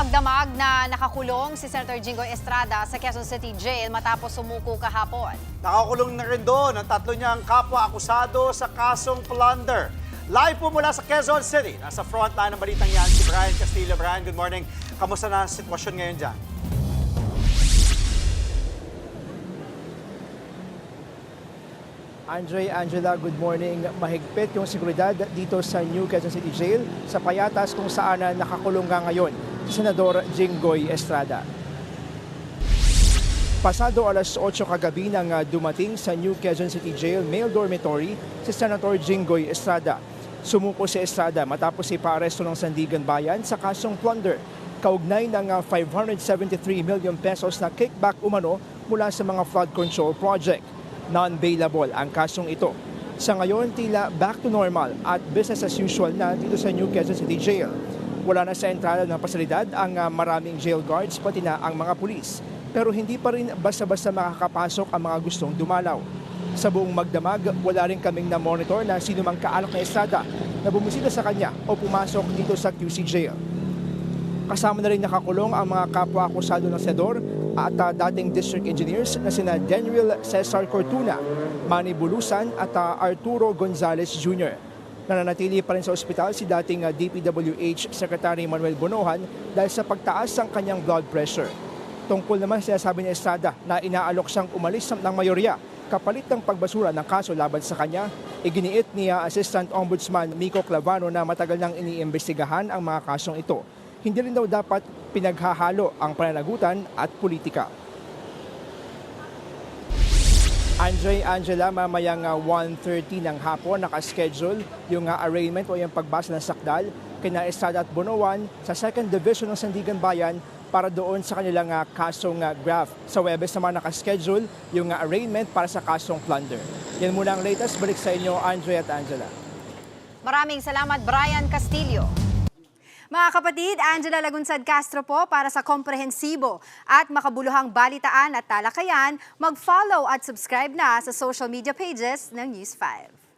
Magdamag na nakakulong si Senator Jinggoy Estrada sa Quezon City Jail matapos sumuko kahapon. Nakakulong na rin doon ang tatlo niyang kapwa-akusado sa kasong plunder. Live po mula sa Quezon City. Nasa frontline ng balitang yan si Brian Castillo. Brian, good morning. Kamusta na ang sitwasyon ngayon dyan? Andre, Angela, good morning. Mahigpit yung seguridad dito sa New Quezon City Jail sa Payatas kung saan nakakulong nga ngayon si Senador Jinggoy Estrada. Pasado alas 8 kagabi nang dumating sa New Quezon City Jail male dormitory si Senator Jinggoy Estrada. Sumuko si Estrada matapos ipaaresto ng Sandigan Bayan sa kasong plunder, kaugnay ng 573 million pesos na kickback umano mula sa mga flood control project. Non-bailable ang kasong ito. Sa ngayon, tila back to normal at business as usual na dito sa New Quezon City Jail. Wala na sa entrada ng pasilidad ang maraming jail guards pati na ang mga pulis. Pero hindi pa rin basta-basta makakapasok ang mga gustong dumalaw. Sa buong magdamag, wala rin kaming na-monitor na sino mang kaalok na Estrada na bumisita sa kanya o pumasok dito sa QC Jail. Kasama na rin nakakulong ang mga kapwa-akusado ng senador at dating district engineers na sina Denril Cesar Cortuna, Manny Bulusan at Arturo Gonzales Jr. Nananatili pa rin sa ospital si dating DPWH Secretary Manuel Bonohan dahil sa pagtaas ng kanyang blood pressure. Tungkol naman sinasabi ni Estrada na inaalok siyang umalis ng mayorya kapalit ng pagbasura ng kaso laban sa kanya. Iginiit ni Assistant Ombudsman Miko Clavano na matagal nang iniimbestigahan ang mga kasong ito. Hindi rin daw dapat pinaghahalo ang pananagutan at politika. Andre, Angela, mamayang 1:30 ng hapon nakaschedule yung arraignment o yung pagbasa ng sakdal kina Estrada at Bonoan sa 2nd Division ng Sandigan Bayan para doon sa kanilang kasong graft. Sa Webes naman nakaschedule yung arraignment para sa kasong plunder. Yan muna ang latest. Balik sa inyo, Andre at Angela. Maraming salamat, Brian Castillo. Mga kapatid, Angela Lagunsad Castro po para sa komprehensibo at makabuluhang balitaan at talakayan. Mag-follow at subscribe na sa social media pages ng News 5.